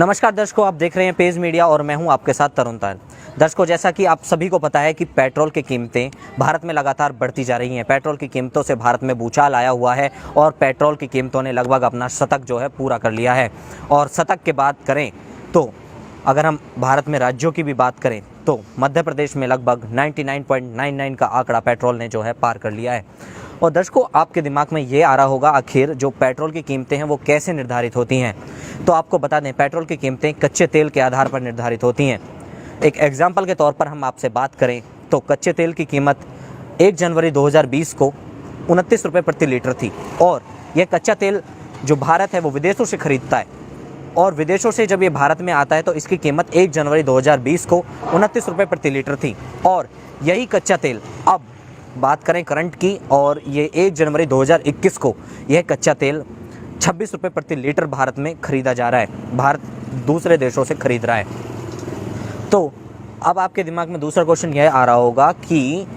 नमस्कार दर्शकों, आप देख रहे हैं पेज मीडिया और मैं हूं आपके साथ तरुण तायल। दर्शकों, जैसा कि आप सभी को पता है कि पेट्रोल की कीमतें भारत में लगातार बढ़ती जा रही हैं। पेट्रोल की कीमतों से भारत में भूचाल आया हुआ है और पेट्रोल की कीमतों ने लगभग अपना शतक जो है पूरा कर लिया है। और शतक की बात करें तो अगर हम भारत में राज्यों की भी बात करें तो मध्य प्रदेश में लगभग 99.99 का आंकड़ा पेट्रोल ने जो है पार कर लिया है। और दर्शकों, आपके दिमाग में ये आ रहा होगा आखिर जो पेट्रोल की कीमतें हैं वो कैसे निर्धारित होती हैं। तो आपको बता दें, पेट्रोल की कीमतें कच्चे तेल के आधार पर निर्धारित होती हैं। एक एग्जाम्पल के तौर पर हम आपसे बात करें तो कच्चे तेल की कीमत 1 जनवरी 2020 को 29 रुपये प्रति लीटर थी। और यह कच्चा तेल जो भारत है वो विदेशों से खरीदता है, और विदेशों से जब ये भारत में आता है तो इसकी कीमत 1 जनवरी 2020 को 29 रुपये प्रति लीटर थी। और यही कच्चा तेल अब बात करें करंट की, और ये 1 जनवरी 2021 को यह कच्चा तेल 26 रुपये प्रति लीटर भारत में खरीदा जा रहा है। भारत दूसरे देशों से खरीद रहा है। तो अब आपके दिमाग में दूसरा क्वेश्चन यह आ रहा होगा कि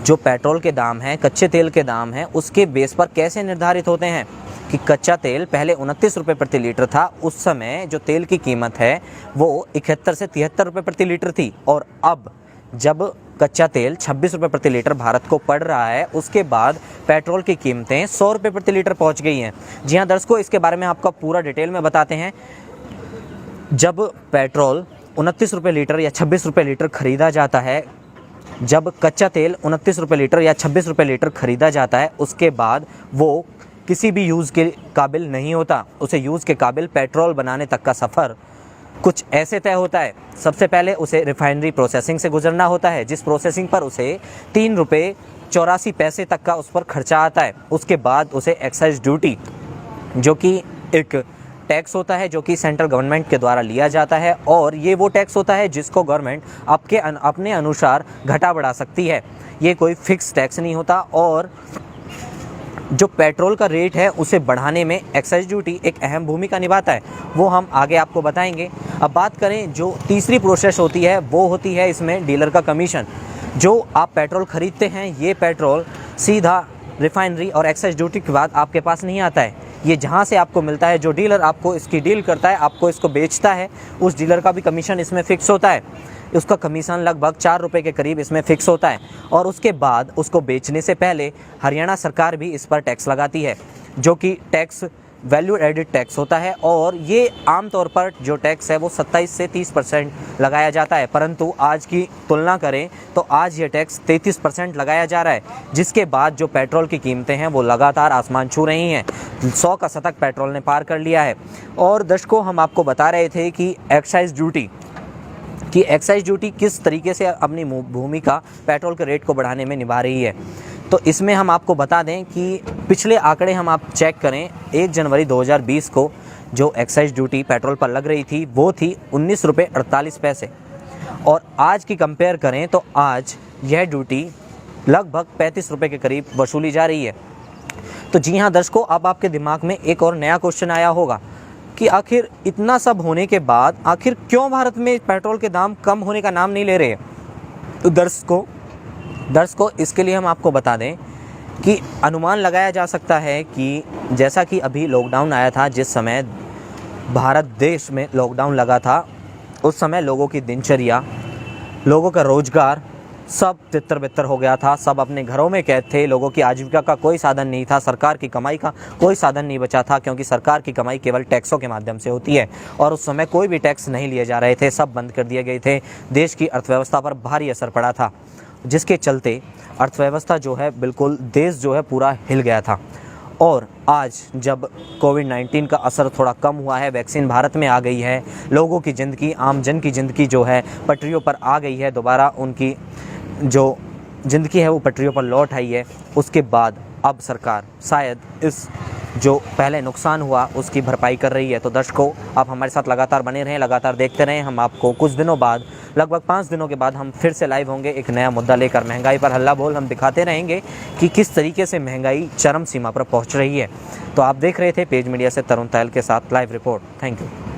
जो पेट्रोल के दाम हैं, कच्चे तेल के दाम हैं, उसके बेस पर कैसे निर्धारित होते हैं। कि कच्चा तेल पहले 29 रुपये प्रति लीटर था, उस समय जो तेल की कीमत है वो 71 से 73 रुपये प्रति लीटर थी। और अब जब कच्चा तेल 26 रुपये प्रति लीटर भारत को पड़ रहा है, उसके बाद पेट्रोल की कीमतें 100 रुपये प्रति लीटर पहुंच गई हैं। जी हाँ दर्शकों, इसके बारे में आपको पूरा डिटेल में बताते हैं। जब पेट्रोल 29 रुपये लीटर या 26 रुपये लीटर खरीदा जाता है, जब कच्चा तेल 29 रुपये लीटर या 26 रुपये लीटर खरीदा जाता है, उसके बाद वो किसी भी यूज़ के काबिल नहीं होता। उसे यूज़ के काबिल पेट्रोल बनाने तक का सफ़र कुछ ऐसे तय होता है। सबसे पहले उसे रिफाइनरी प्रोसेसिंग से गुजरना होता है, जिस प्रोसेसिंग पर उसे 3 रुपये 84 पैसे तक का उस पर खर्चा आता है। उसके बाद उसे एक्साइज ड्यूटी, जो कि एक टैक्स होता है जो कि सेंट्रल गवर्नमेंट के द्वारा लिया जाता है, और ये वो टैक्स होता है जिसको गवर्नमेंट अपने अनुसार घटा बढ़ा सकती है। ये कोई फिक्स टैक्स नहीं होता। और जो पेट्रोल का रेट है उसे बढ़ाने में एक्साइज ड्यूटी एक अहम भूमिका निभाता है, वो हम आगे आपको बताएंगे। अब बात करें जो तीसरी प्रोसेस होती है, वो होती है इसमें डीलर का कमीशन। जो आप पेट्रोल खरीदते हैं, ये पेट्रोल सीधा रिफाइनरी और एक्साइज ड्यूटी के बाद आपके पास नहीं आता है। ये जहाँ से आपको मिलता है, जो डीलर आपको इसकी डील करता है, आपको इसको बेचता है, उस डीलर का भी कमीशन इसमें फ़िक्स होता है। उसका कमीशन लगभग 4 रुपये के करीब इसमें फ़िक्स होता है। और उसके बाद उसको बेचने से पहले हरियाणा सरकार भी इस पर टैक्स लगाती है, जो कि टैक्स वैल्यू एडिड टैक्स होता है। और ये आमतौर पर जो टैक्स है वो 27 से 30% लगाया जाता है, परंतु आज की तुलना करें तो आज ये टैक्स 33% लगाया जा रहा है, जिसके बाद जो पेट्रोल की कीमतें हैं वो लगातार आसमान छू रही हैं। 100 का शतक पेट्रोल ने पार कर लिया है। और दर्शकों, हम आपको बता रहे थे कि एक्साइज ड्यूटी किस तरीके से अपनी भूमिका पेट्रोल के रेट को बढ़ाने में निभा रही है। तो इसमें हम आपको बता दें कि पिछले आंकड़े हम आप चेक करें, 1 जनवरी 2020 को जो एक्साइज ड्यूटी पेट्रोल पर लग रही थी वो थी 19 रुपये 48 पैसे। और आज की कंपेयर करें तो आज यह ड्यूटी लगभग 35 रुपये के करीब वसूली जा रही है। तो जी हाँ दर्शकों, अब आपके दिमाग में एक और नया क्वेश्चन आया होगा कि आखिर इतना सब होने के बाद आखिर क्यों भारत में पेट्रोल के दाम कम होने का नाम नहीं ले रहे। तो दर्शकों, इसके लिए हम आपको बता दें कि अनुमान लगाया जा सकता है कि जैसा कि अभी लॉकडाउन आया था, जिस समय भारत देश में लॉकडाउन लगा था, उस समय लोगों की दिनचर्या, लोगों का रोजगार सब तितर-बितर हो गया था। सब अपने घरों में कैद थे। लोगों की आजीविका का कोई साधन नहीं था, सरकार की कमाई का कोई साधन नहीं बचा था, क्योंकि सरकार की कमाई केवल टैक्सों के माध्यम से होती है। और उस समय कोई भी टैक्स नहीं लिए जा रहे थे, सब बंद कर दिए गए थे। देश की अर्थव्यवस्था पर भारी असर पड़ा था, जिसके चलते अर्थव्यवस्था जो है बिल्कुल, देश जो है पूरा हिल गया था। और आज जब कोविड-19 का असर थोड़ा कम हुआ है, वैक्सीन भारत में आ गई है, लोगों की ज़िंदगी, आम जन की ज़िंदगी जो है पटरियों पर आ गई है, दोबारा उनकी जो ज़िंदगी है वो पटरियों पर लौट आई है, उसके बाद अब सरकार शायद इस जो पहले नुकसान हुआ उसकी भरपाई कर रही है। तो दर्शकों, आप हमारे साथ लगातार बने रहें, लगातार देखते रहें। हम आपको कुछ दिनों बाद, लगभग 5 दिनों के बाद हम फिर से लाइव होंगे एक नया मुद्दा लेकर। महंगाई पर हल्ला बोल हम दिखाते रहेंगे कि किस तरीके से महंगाई चरम सीमा पर पहुंच रही है। तो आप देख रहे थे पेज मीडिया से तरुण तायल के साथ लाइव रिपोर्ट। Thank you.